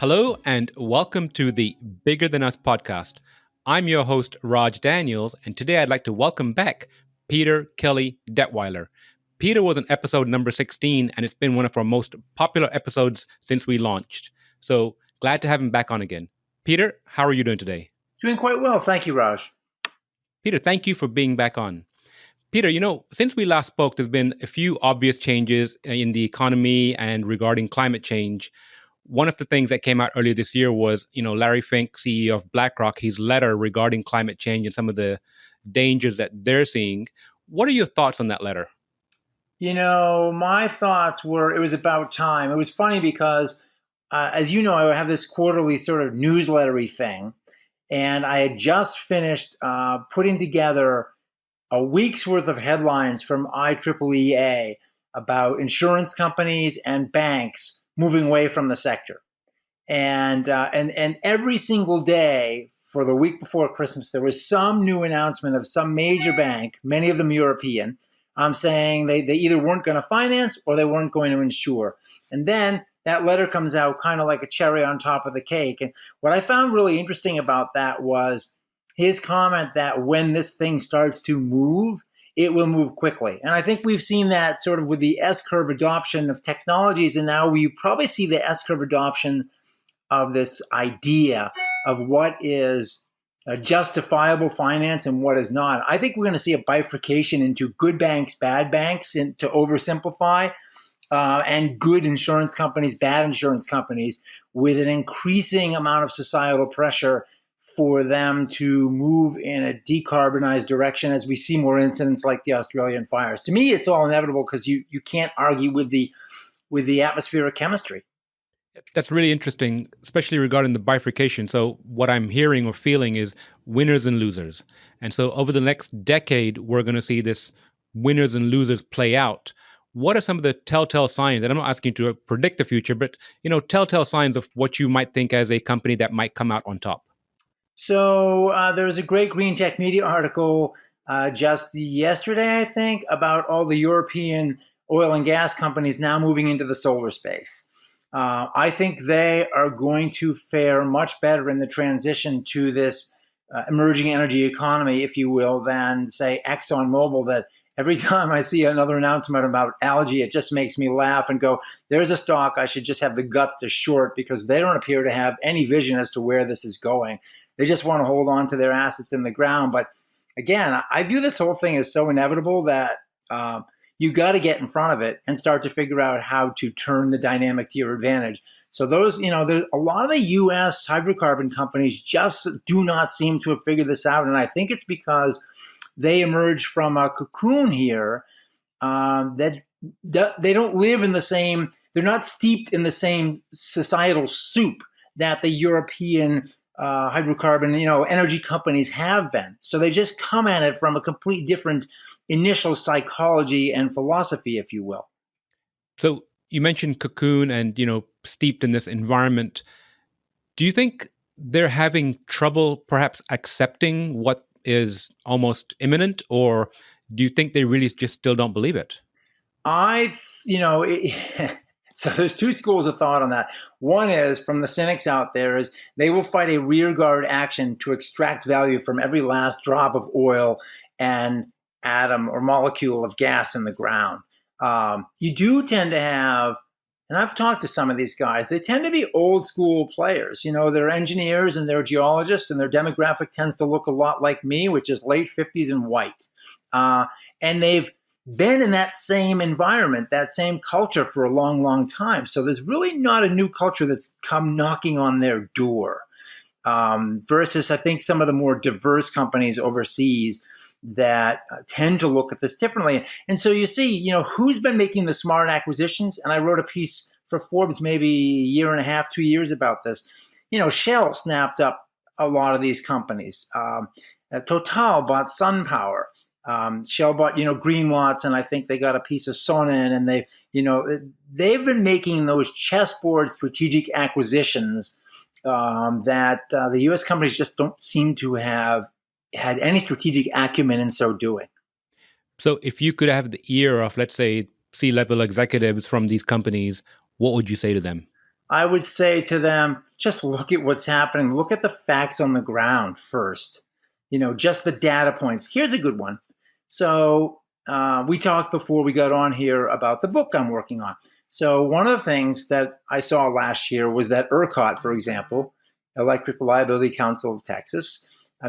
Hello and welcome to the Bigger Than Us podcast. I'm your host, Raj Daniels, and today I'd like to welcome back Peter Kelly-Detwiler. Peter was on episode number 16, and it's been one of our most popular episodes since we launched. So glad to have him back on again. Peter, how are you doing today? Doing quite well. Thank you, Raj. Peter, thank you for being back on. Peter, since we last spoke, there's been a few obvious changes in the economy and regarding climate change. One of the things that came out earlier this year was, Larry Fink, CEO of BlackRock, his letter regarding climate change and some of the dangers that they're seeing. What are your thoughts on that letter? My thoughts were it was about time. It was funny because, as you know, I have this quarterly sort of newslettery thing, and I had just finished putting together a week's worth of headlines from IEEE about insurance companies and banks moving away from the sector. And every single day for the week before Christmas, there was some new announcement of some major bank, many of them European, saying they either weren't going to finance or they weren't going to insure. And then that letter comes out kind of like a cherry on top of the cake. And what I found really interesting about that was his comment that when this thing starts to move, it will move quickly. And I think we've seen that sort of with the S-curve adoption of technologies. And now we probably see the S-curve adoption of this idea of what is justifiable finance and what is not. I think we're going to see a bifurcation into good banks, bad banks, and to oversimplify, and good insurance companies, bad insurance companies, with an increasing amount of societal pressure for them to move in a decarbonized direction as we see more incidents like the Australian fires. To me, it's all inevitable because you can't argue with the atmospheric chemistry. That's really interesting, especially regarding the bifurcation. So what I'm hearing or feeling is winners and losers. And so over the next decade, we're going to see this winners and losers play out. What are some of the telltale signs? And I'm not asking you to predict the future, but, telltale signs of what you might think as a company that might come out on top. So there was a great Green Tech Media article just yesterday, I think, about all the European oil and gas companies now moving into the solar space. I think they are going to fare much better in the transition to this emerging energy economy, if you will, than, say, ExxonMobil, that every time I see another announcement about algae, it just makes me laugh and go, there's a stock I should just have the guts to short, because they don't appear to have any vision as to where this is going. They just want to hold on to their assets in the ground. But again, I view this whole thing as so inevitable that you got to get in front of it and start to figure out how to turn the dynamic to your advantage. So there's a lot of the U.S. hydrocarbon companies just do not seem to have figured this out. And I think it's because they emerged from a cocoon here that they don't live in the same, they're not steeped in the same societal soup that the European hydrocarbon, energy companies have been. So they just come at it from a complete different initial psychology and philosophy, if you will. So you mentioned cocoon and, steeped in this environment. Do you think they're having trouble perhaps accepting what is almost imminent, or do you think they really just still don't believe it? So there's two schools of thought on that. One is, from the cynics out there, is they will fight a rearguard action to extract value from every last drop of oil and atom or molecule of gas in the ground. You do tend to have, and I've talked to some of these guys, they tend to be old school players. They're engineers and they're geologists, and their demographic tends to look a lot like me, which is late 50s and white. And they've been in that same environment, that same culture for a long, long time. So there's really not a new culture that's come knocking on their door. Versus, I think, some of the more diverse companies overseas that tend to look at this differently. And so you see, who's been making the smart acquisitions? And I wrote a piece for Forbes maybe a year and a half, 2 years about this. Shell snapped up a lot of these companies. Total bought SunPower. Shell bought, Greenlots, and I think they got a piece of Sonnen, and they've been making those chessboard strategic acquisitions that the U.S. companies just don't seem to have had any strategic acumen in so doing. So if you could have the ear of, let's say, C-level executives from these companies, what would you say to them? I would say to them, just look at what's happening. Look at the facts on the ground first. Just the data points. Here's a good one. So we talked before we got on here about the book I'm working on. So one of the things that I saw last year was that ERCOT, for example, Electric Reliability Council of Texas,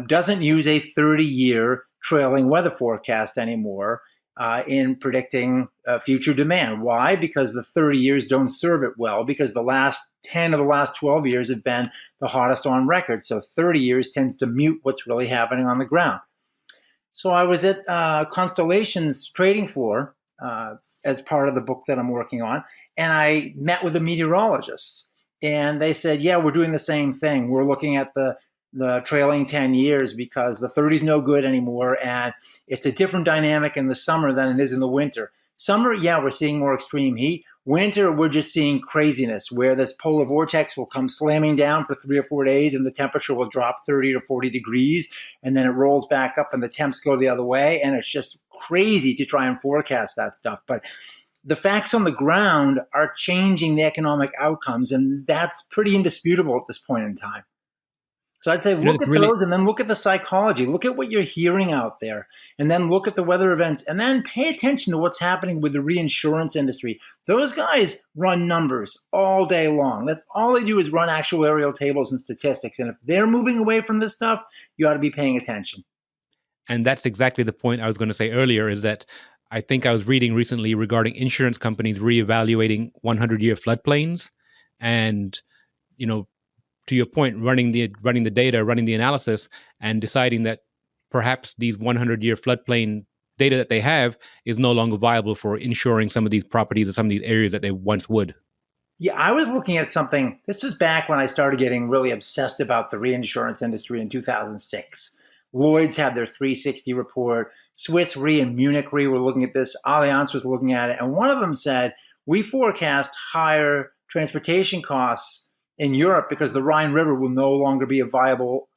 doesn't use a 30-year trailing weather forecast anymore in predicting future demand. Why? Because the 30 years don't serve it well, because the last 10 of the last 12 years have been the hottest on record. So 30 years tends to mute what's really happening on the ground. So I was at Constellation's trading floor as part of the book that I'm working on, and I met with the meteorologists. And they said, yeah, we're doing the same thing. We're looking at the trailing 10 years because the 30 is no good anymore, and it's a different dynamic in the summer than it is in the winter. Summer, yeah, we're seeing more extreme heat. Winter, we're just seeing craziness where this polar vortex will come slamming down for 3 or 4 days and the temperature will drop 30 to 40 degrees, and then it rolls back up and the temps go the other way, and it's just crazy to try and forecast that stuff. But the facts on the ground are changing the economic outcomes, and that's pretty indisputable at this point in time. So I'd say look at those, and then look at the psychology. Look at what you're hearing out there, and then look at the weather events, and then pay attention to what's happening with the reinsurance industry. Those guys run numbers all day long. That's all they do, is run actuarial tables and statistics. And if they're moving away from this stuff, you ought to be paying attention. And that's exactly the point I was going to say earlier, is that I think I was reading recently regarding insurance companies reevaluating 100-year floodplains, and to your point, running the data, running the analysis, and deciding that perhaps these 100-year floodplain data that they have is no longer viable for insuring some of these properties or some of these areas that they once would. Yeah, I was looking at something. This was back when I started getting really obsessed about the reinsurance industry in 2006. Lloyd's had their 360 report. Swiss Re and Munich Re were looking at this. Allianz was looking at it. And one of them said, we forecast higher transportation costs in Europe because the Rhine River will no longer be a viable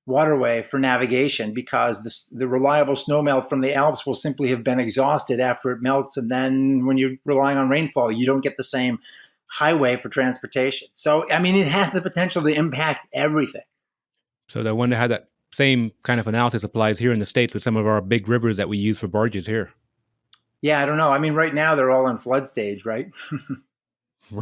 waterway for navigation, because the reliable snowmelt from the Alps will simply have been exhausted after it melts. And then when you're relying on rainfall, you don't get the same highway for transportation. So, I mean, it has the potential to impact everything. So I wonder how that same kind of analysis applies here in the States with some of our big rivers that we use for barges here. Yeah, I don't know. I mean, right now they're all in flood stage, right?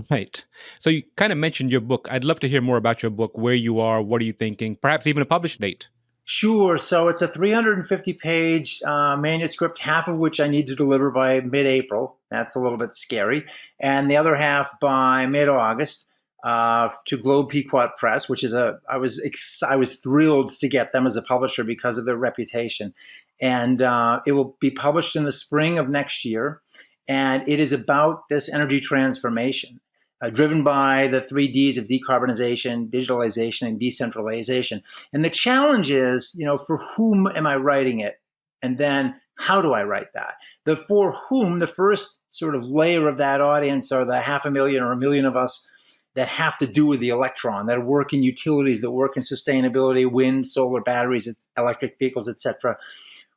Right. So you kind of mentioned your book. I'd love to hear more about your book, where you are, what are you thinking, perhaps even a publish date. Sure. So it's a 350-page manuscript, half of which I need to deliver by mid-April. That's a little bit scary. And the other half by mid-August to Globe Pequot Press, which is I was thrilled to get them as a publisher because of their reputation. And it will be published in the spring of next year. And it is about this energy transformation, driven by the 3 Ds of decarbonization, digitalization, and decentralization. And the challenge is, for whom am I writing it? And then how do I write that? The for whom, the first sort of layer of that audience are the 500,000 or 1 million of us that have to do with the electron, that work in utilities, that work in sustainability, wind, solar, batteries, electric vehicles, et cetera,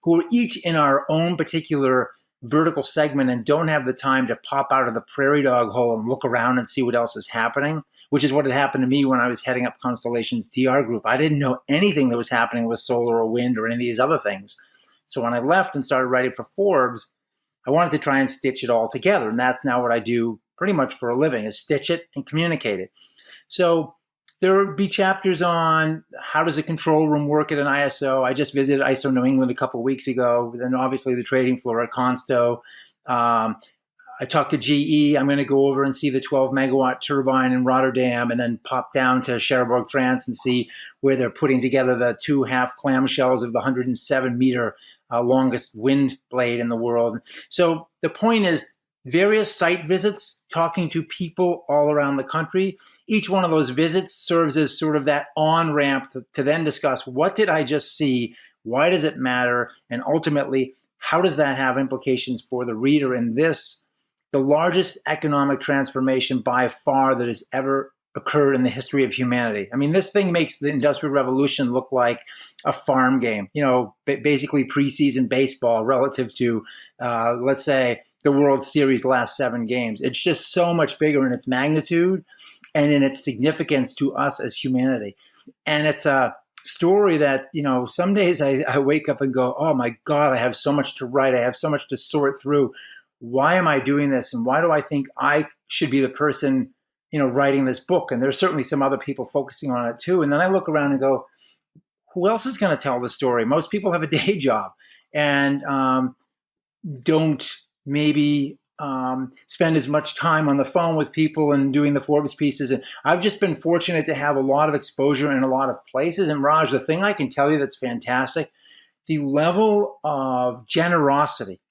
who are each in our own particular vertical segment and don't have the time to pop out of the prairie dog hole and look around and see what else is happening, which is what had happened to me when I was heading up Constellation's DR group. I didn't know anything that was happening with solar or wind or any of these other things. So when I left and started writing for Forbes, I wanted to try and stitch it all together. And that's now what I do pretty much for a living, is stitch it and communicate it. So there will be chapters on how does a control room work at an ISO. I just visited ISO New England a couple of weeks ago. Then obviously the trading floor at Consto. I talked to GE. I'm going to go over and see the 12 megawatt turbine in Rotterdam, and then pop down to Cherbourg, France, and see where they're putting together the 2 half clamshells of the 107 meter longest wind blade in the world. So the point is, various site visits, talking to people all around the country. Each one of those visits serves as sort of that on-ramp to then discuss, what did I just see? Why does it matter? And ultimately, how does that have implications for the reader in this, the largest economic transformation by far that has ever occurred in the history of humanity? I mean, this thing makes the Industrial Revolution look like a farm game, basically preseason baseball relative to, let's say, the World Series last 7 games. It's just so much bigger in its magnitude. and in its significance to us as humanity. And it's a story that, some days I wake up and go, oh my God, I have so much to write. I have so much to sort through. Why am I doing this? And why do I think I should be the person, writing this book? And there's certainly some other people focusing on it too. And then I look around and go, who else is going to tell the story? Most people have a day job and don't maybe spend as much time on the phone with people and doing the Forbes pieces. And I've just been fortunate to have a lot of exposure in a lot of places. And Raj, the thing I can tell you that's fantastic, the level of generosity.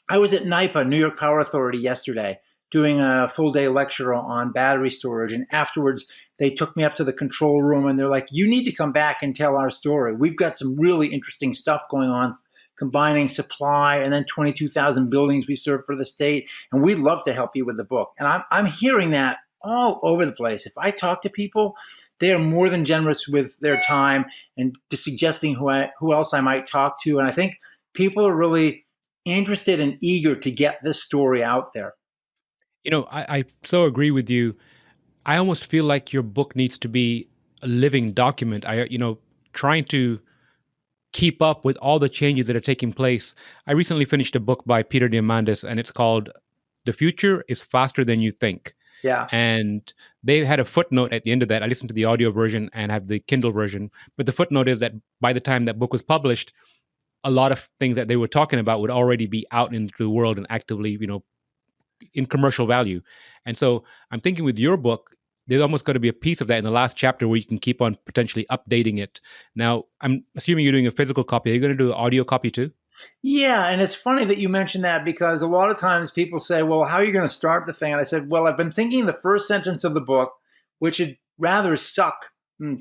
I was at NYPA, New York Power Authority, yesterday, doing a full day lecture on battery storage. And afterwards, they took me up to the control room and they're like, you need to come back and tell our story. We've got some really interesting stuff going on, combining supply and then 22,000 buildings we serve for the state. And we'd love to help you with the book. And I'm hearing that all over the place. If I talk to people, they are more than generous with their time and just suggesting who else I might talk to. And I think people are really interested and eager to get this story out there. I so agree with you. I almost feel like your book needs to be a living document. Trying to keep up with all the changes that are taking place. I recently finished a book by Peter Diamandis, and it's called The Future is Faster Than You Think. Yeah. And they had a footnote at the end of that. I listened to the audio version and have the Kindle version. But the footnote is that by the time that book was published, a lot of things that they were talking about would already be out into the world and actively, in commercial value. And so I'm thinking with your book, there's almost going to be a piece of that in the last chapter where you can keep on potentially updating it. Now, I'm assuming you're doing a physical copy. Are you going to do an audio copy too? Yeah, and it's funny that you mentioned that because a lot of times people say, well, how are you going to start the thing? And I said, well, I've been thinking the first sentence of the book, which would rather suck,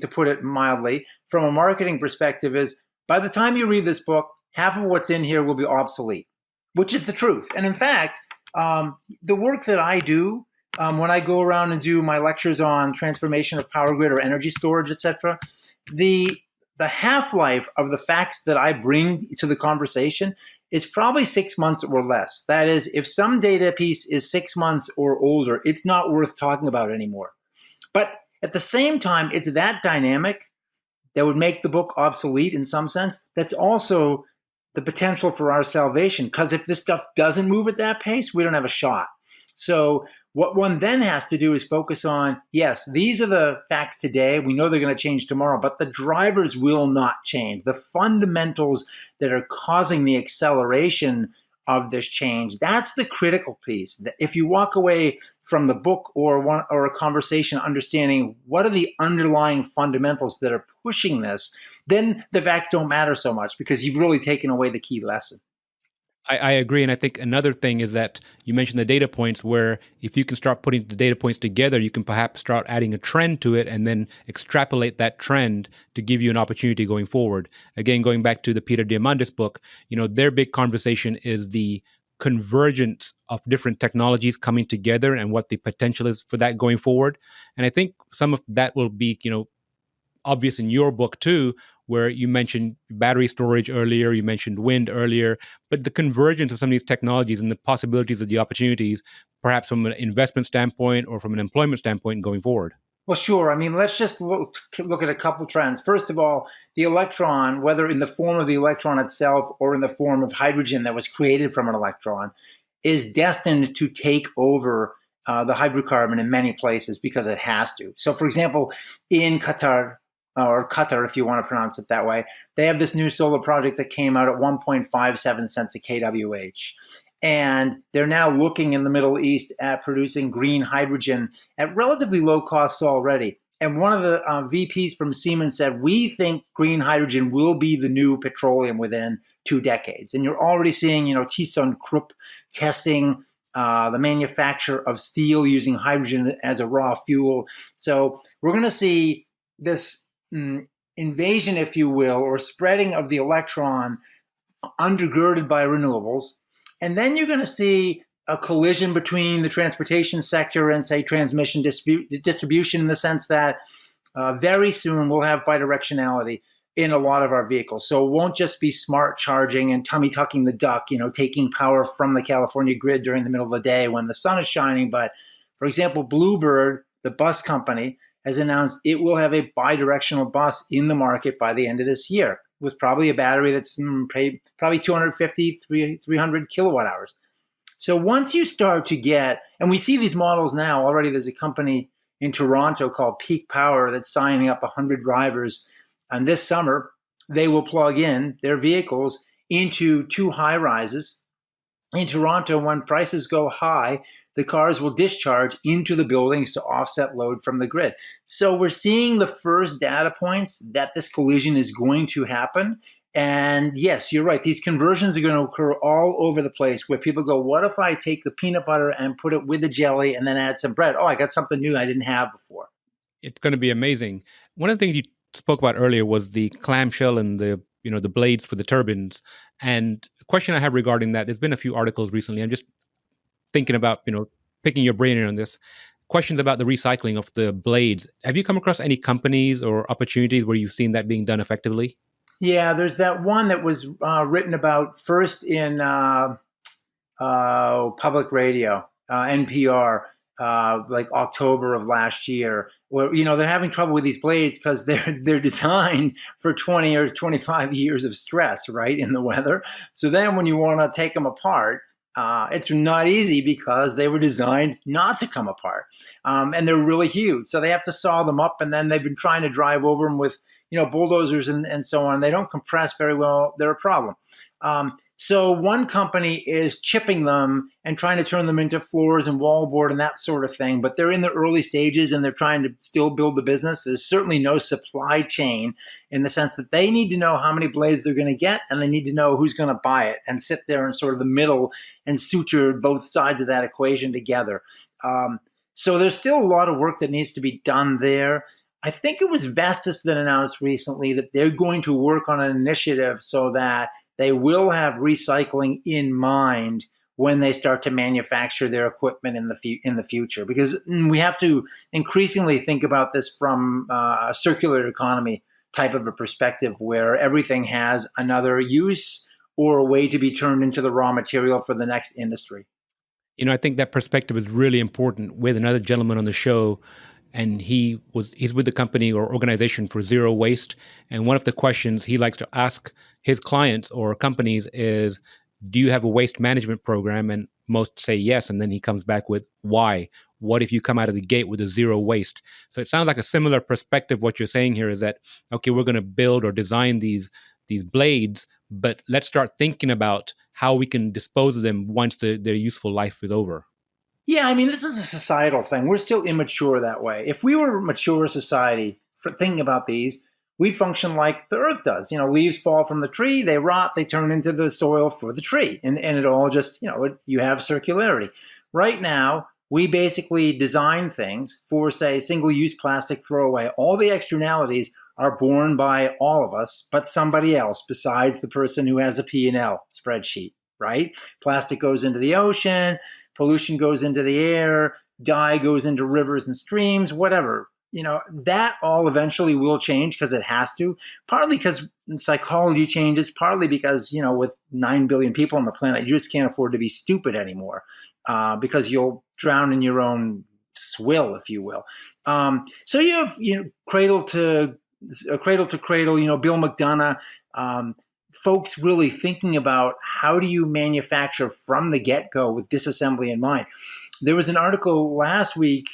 to put it mildly, from a marketing perspective, is by the time you read this book, half of what's in here will be obsolete, which is the truth. And in fact, the work that I do, when I go around and do my lectures on transformation of power grid or energy storage, et cetera, the half-life of the facts that I bring to the conversation is probably 6 months or less. That is, if some data piece is 6 months or older, it's not worth talking about anymore. But at the same time, it's that dynamic that would make the book obsolete in some sense. That's also the potential for our salvation, because if this stuff doesn't move at that pace, we don't have a shot. So what one then has to do is focus on, yes, these are the facts today. We know they're going to change tomorrow, but the drivers will not change. The fundamentals that are causing the acceleration of this change, that's the critical piece. If you walk away from the book or a conversation understanding what are the underlying fundamentals that are pushing this, then the facts don't matter so much because you've really taken away the key lesson. I agree. And I think another thing is that you mentioned the data points, where if you can start putting the data points together, you can perhaps start adding a trend to it and then extrapolate that trend to give you an opportunity going forward. Again, going back to the Peter Diamandis book, their big conversation is the convergence of different technologies coming together and what the potential is for that going forward. And I think some of that will be, obvious in your book too, where you mentioned battery storage earlier, you mentioned wind earlier, but the convergence of some of these technologies and the possibilities of the opportunities, perhaps from an investment standpoint or from an employment standpoint going forward. Well, sure. I mean, let's just look at a couple trends. First of all, the electron, whether in the form of the electron itself or in the form of hydrogen that was created from an electron, is destined to take over the hydrocarbon in many places because it has to. So, for example, in Qatar, or Qatar, if you want to pronounce it that way, they have this new solar project that came out at 1.57 cents a kWh. And they're now looking in the Middle East at producing green hydrogen at relatively low costs already. And one of the VPs from Siemens said, we think green hydrogen will be the new petroleum within 2 decades. And you're already seeing, ThyssenKrupp testing the manufacture of steel using hydrogen as a raw fuel. So we're going to see this invasion, if you will, or spreading of the electron undergirded by renewables. And then you're going to see a collision between the transportation sector and, say, transmission distribution, in the sense that very soon we'll have bidirectionality in a lot of our vehicles. So it won't just be smart charging and tummy tucking the duck, taking power from the California grid during the middle of the day when the sun is shining. But, for example, Bluebird, the bus company, has announced it will have a bidirectional bus in the market by the end of this year, with probably a battery that's probably 250, 300 kilowatt hours. So once you start to get, and we see these models now already, there's a company in Toronto called Peak Power that's signing up 100 drivers. And this summer, they will plug in their vehicles into 2 high rises. In Toronto, when prices go high, the cars will discharge into the buildings to offset load from the grid. So we're seeing the first data points that this collision is going to happen. And yes, you're right. These conversions are going to occur all over the place, where people go, what if I take the peanut butter and put it with the jelly and then add some bread? Oh, I got something new I didn't have before. It's going to be amazing. One of the things you spoke about earlier was the clamshell and the blades for the turbines. And the question I have regarding that, there's been a few articles recently. I'm just thinking about, picking your brain on this. Questions about the recycling of the blades. Have you come across any companies or opportunities where you've seen that being done effectively? Yeah, there's that one that was written about first in public radio, NPR, like October of last year, where they're having trouble with these blades because they're designed for 20 or 25 years of stress, right, in the weather. So then when you want to take them apart, it's not easy because they were designed not to come apart, and they're really huge. So they have to saw them up, and then they've been trying to drive over them with bulldozers and so on. They don't compress very well. They're a problem. So one company is chipping them and trying to turn them into floors and wallboard and that sort of thing, but they're in the early stages and they're trying to still build the business. There's certainly no supply chain, in the sense that they need to know how many blades they're going to get, and they need to know who's going to buy it, and sit there in sort of the middle and suture both sides of that equation together. So there's still a lot of work that needs to be done there. I think it was Vestas that announced recently that they're going to work on an initiative so that they will have recycling in mind when they start to manufacture their equipment in the future, because we have to increasingly think about this from a circular economy type of a perspective, where everything has another use or a way to be turned into the raw material for the next industry. I think that perspective is really important. With another gentleman on the show, and he's with the company or organization for zero waste. And one of the questions he likes to ask his clients or companies is, do you have a waste management program? And most say yes. And then he comes back with, why? What if you come out of the gate with a zero waste? So it sounds like a similar perspective. What you're saying here is that, okay, we're going to build or design these blades, but let's start thinking about how we can dispose of them once their useful life is over. Yeah, I mean, this is a societal thing. We're still immature that way. If we were a mature society for thinking about these, we'd function like the earth does. Leaves fall from the tree, they rot, they turn into the soil for the tree. And it all just, you have circularity. Right now, we basically design things for, say, single-use plastic throwaway. All the externalities are borne by all of us, but somebody else besides the person who has a P&L spreadsheet, right? Plastic goes into the ocean, pollution goes into the air, dye goes into rivers and streams, whatever. That all eventually will change because it has to, partly because psychology changes, partly because, with 9 billion people on the planet, you just can't afford to be stupid anymore, because you'll drown in your own swill, if you will. So you have, cradle to cradle, Bill McDonough, folks really thinking about how do you manufacture from the get-go with disassembly in mind. There was an article last week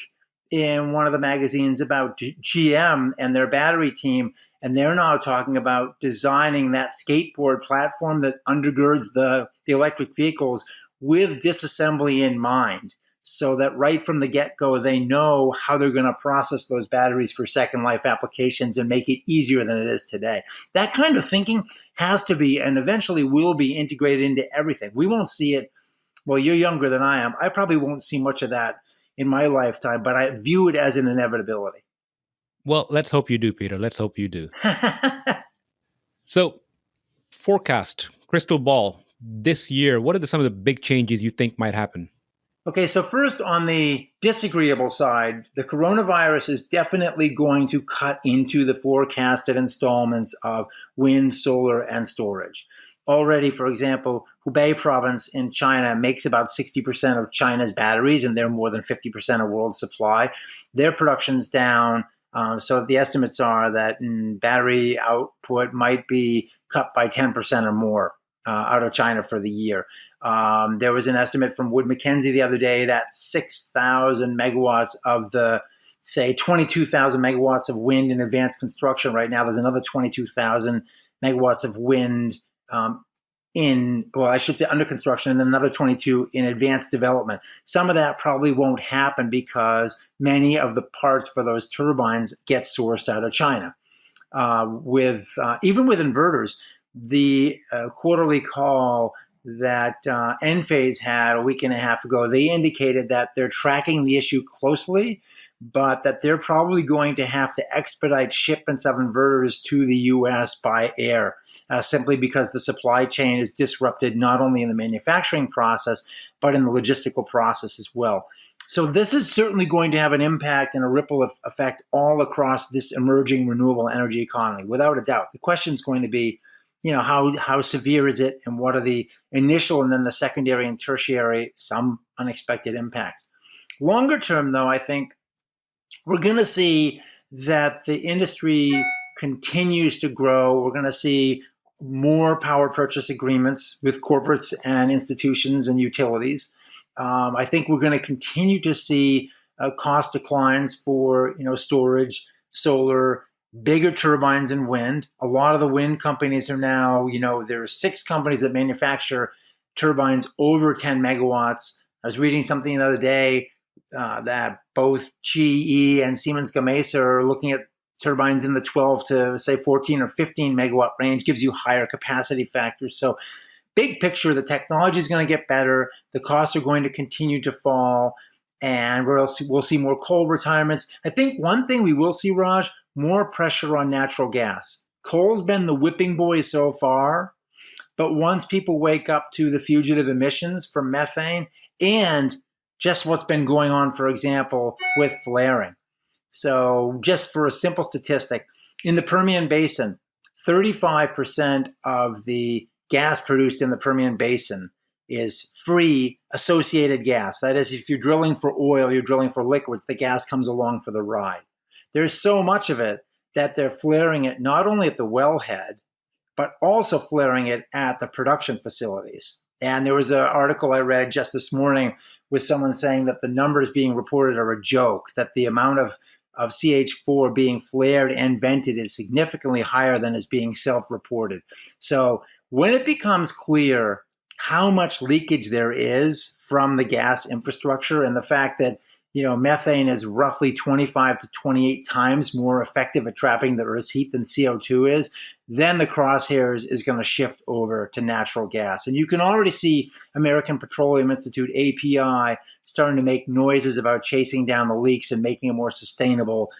in one of the magazines about GM and their battery team, and they're now talking about designing that skateboard platform that undergirds the electric vehicles with disassembly in mind, so that right from the get-go, they know how they're going to process those batteries for second life applications and make it easier than it is today. That kind of thinking has to be, and eventually will be, integrated into everything. We won't see it. Well, you're younger than I am. I probably won't see much of that in my lifetime, but I view it as an inevitability. Well, let's hope you do, Peter. Let's hope you do. So, forecast, crystal ball, this year, what are some of the big changes you think might happen? Okay, so first, on the disagreeable side, the coronavirus is definitely going to cut into the forecasted installments of wind, solar, and storage. already, for example, Hubei province in China makes about 60% of China's batteries, and they're more than 50% of world supply. Their production's down. So the estimates are that battery output might be cut by 10% or more out of China for the year. There was an estimate from Wood Mackenzie the other day that 6,000 megawatts of the, say, 22,000 megawatts of wind in advanced construction right now. There's another 22,000 megawatts of wind under construction, and then another 22 in advanced development. Some of that probably won't happen because many of the parts for those turbines get sourced out of China. Even with inverters, the quarterly call that Enphase had a week and a half ago, they indicated that they're tracking the issue closely, but that they're probably going to have to expedite shipments of inverters to the U.S. by air, simply because the supply chain is disrupted not only in the manufacturing process, but in the logistical process as well. So this is certainly going to have an impact and a ripple effect all across this emerging renewable energy economy, without a doubt. The question is going to be, how severe is it, and what are the initial and then the secondary and tertiary, some unexpected impacts. Longer term, though, I think we're going to see that the industry continues to grow. We're going to see more power purchase agreements with corporates and institutions and utilities. I think we're going to continue to see cost declines for storage, solar, bigger turbines, and wind. A lot of the wind companies are now, there are 6 companies that manufacture turbines over 10 megawatts. I was reading something the other day that both GE and Siemens Gamesa are looking at turbines in the 12 to, say, 14 or 15 megawatt range, gives you higher capacity factors. So big picture, the technology is going to get better. The costs are going to continue to fall, and we'll see more coal retirements. I think one thing we will see, Raj, more pressure on natural gas. Coal's been the whipping boy so far, but once people wake up to the fugitive emissions from methane and just what's been going on, for example, with flaring. So just for a simple statistic, in the Permian Basin, 35% of the gas produced in the Permian Basin is free associated gas. That is, if you're drilling for oil, you're drilling for liquids, the gas comes along for the ride. There's so much of it that they're flaring it not only at the wellhead, but also flaring it at the production facilities. And there was an article I read just this morning with someone saying that the numbers being reported are a joke, that the amount of CH4 being flared and vented is significantly higher than is being self-reported. So when it becomes clear how much leakage there is from the gas infrastructure, and the fact that methane is roughly 25 to 28 times more effective at trapping the Earth's heat than CO2 is, then the crosshairs is going to shift over to natural gas. And you can already see American Petroleum Institute, API, starting to make noises about chasing down the leaks and making a more sustainable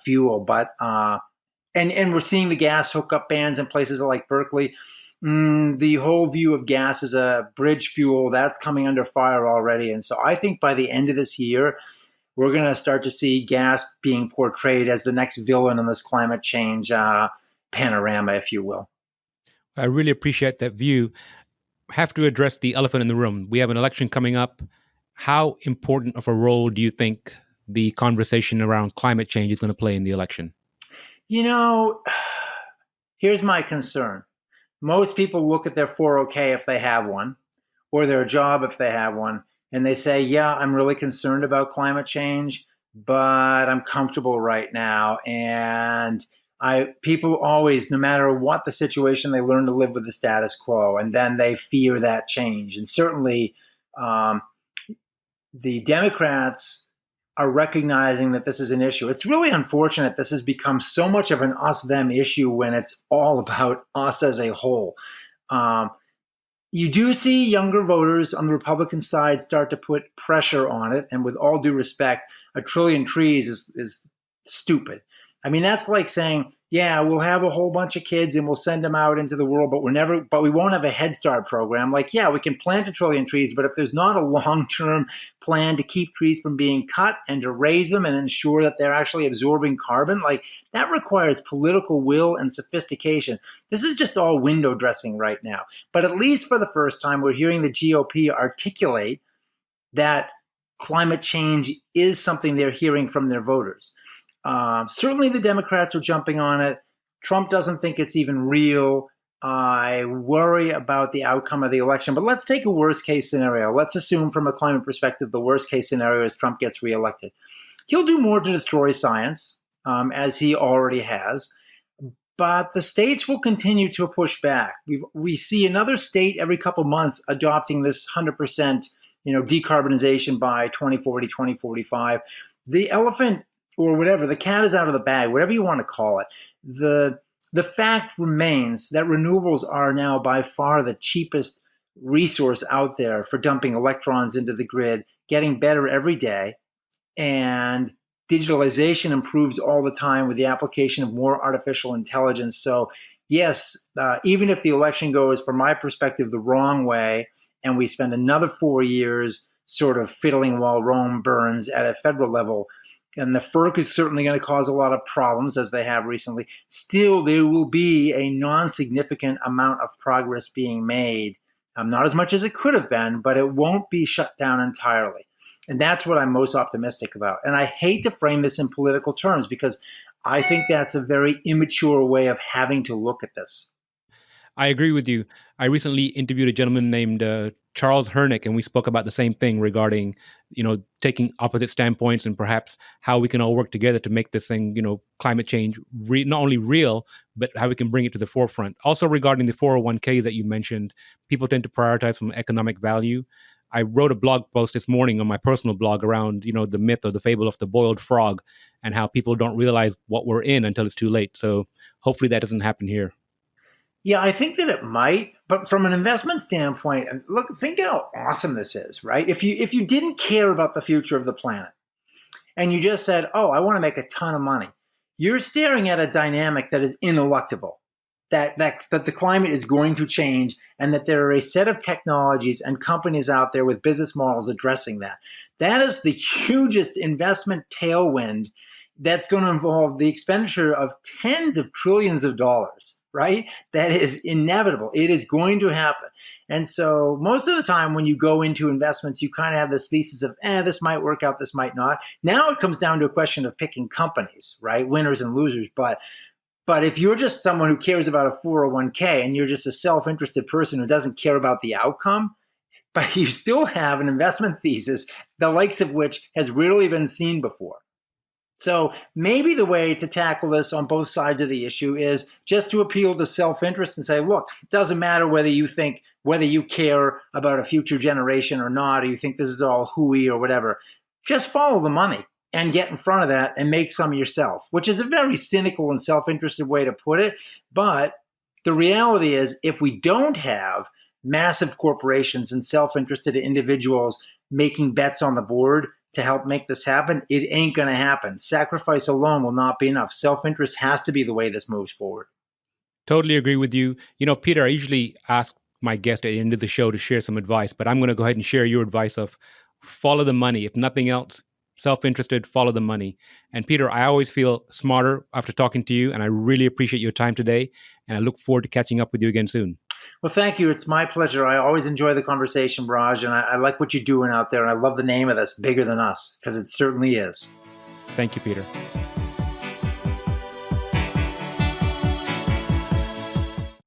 fuel. But and we're seeing the gas hookup bans in places like Berkeley. The whole view of gas as a bridge fuel, that's coming under fire already. And so I think by the end of this year, we're going to start to see gas being portrayed as the next villain in this climate change panorama, if you will. I really appreciate that view. Have to address the elephant in the room. We have an election coming up. How important of a role do you think the conversation around climate change is going to play in the election? Here's my concern. Most people look at their 401k if they have one, or their job if they have one, and they say, yeah, I'm really concerned about climate change, but I'm comfortable right now. And people always, no matter what the situation, they learn to live with the status quo, and then they fear that change. And certainly the Democrats are recognizing that this is an issue. It's really unfortunate this has become so much of an us-them issue when it's all about us as a whole. You do see younger voters on the Republican side start to put pressure on it, and with all due respect, 1 trillion trees is stupid. I mean, that's like saying, yeah, we'll have a whole bunch of kids and we'll send them out into the world, but we won't have a Head Start program. Like, yeah, we can plant a trillion trees, but if there's not a long-term plan to keep trees from being cut and to raise them and ensure that they're actually absorbing carbon, like that requires political will and sophistication. This is just all window dressing right now. But at least for the first time, we're hearing the GOP articulate that climate change is something they're hearing from their voters. Certainly the Democrats are jumping on it. Trump doesn't think it's even real. I worry about the outcome of the election. But let's take a worst case scenario. Let's assume from a climate perspective, the worst case scenario is Trump gets reelected. He'll do more to destroy science, as he already has. But the states will continue to push back. We see another state every couple months adopting this 100% decarbonization by 2040, 2045. The elephant or whatever, the cat is out of the bag, whatever you want to call it. The fact remains that renewables are now by far the cheapest resource out there for dumping electrons into the grid, getting better every day, and digitalization improves all the time with the application of more artificial intelligence. So yes, even if the election goes, from my perspective, the wrong way, and we spend another 4 years sort of fiddling while Rome burns at a federal level, and the FERC is certainly going to cause a lot of problems, as they have recently, still there will be a non-significant amount of progress being made. Not as much as it could have been, but it won't be shut down entirely. And that's what I'm most optimistic about. And I hate to frame this in political terms because I think that's a very immature way of having to look at this. I agree with you. I recently interviewed a gentleman named Charles Hernick, and we spoke about the same thing regarding, taking opposite standpoints and perhaps how we can all work together to make this thing, climate change, not only real, but how we can bring it to the forefront. Also regarding the 401ks that you mentioned, people tend to prioritize from economic value. I wrote a blog post this morning on my personal blog around, the myth or the fable of the boiled frog and how people don't realize what we're in until it's too late. So hopefully that doesn't happen here. Yeah, I think that it might, but from an investment standpoint, and look, think how awesome this is, right? If you didn't care about the future of the planet and you just said, "Oh, I want to make a ton of money," you're staring at a dynamic that is ineluctable. That the climate is going to change, and that there are a set of technologies and companies out there with business models addressing that. That is the hugest investment tailwind that's going to involve the expenditure of tens of trillions of dollars, right? That is inevitable. It is going to happen. And so most of the time when you go into investments, you kind of have this thesis of, this might work out, this might not. Now it comes down to a question of picking companies, right? Winners and losers. But if you're just someone who cares about a 401k and you're just a self-interested person who doesn't care about the outcome, but you still have an investment thesis, the likes of which has rarely been seen before. So maybe the way to tackle this on both sides of the issue is just to appeal to self-interest and say, look, it doesn't matter whether you care about a future generation or not, or you think this is all hooey or whatever. Just follow the money and get in front of that and make some yourself, which is a very cynical and self-interested way to put it. But the reality is, if we don't have massive corporations and self-interested individuals making bets on the board to help make this happen, it ain't going to happen. Sacrifice alone will not be enough. Self-interest has to be the way this moves forward. Totally agree with you. Peter, I usually ask my guest at the end of the show to share some advice, but I'm going to go ahead and share your advice of follow the money. If nothing else, self-interested, follow the money. And Peter, I always feel smarter after talking to you, and I really appreciate your time today, and I look forward to catching up with you again soon. Well, thank you. It's my pleasure. I always enjoy the conversation, Raj, and I like what you're doing out there, and I love the name of this, Bigger Than Us, because it certainly is. Thank you, Peter.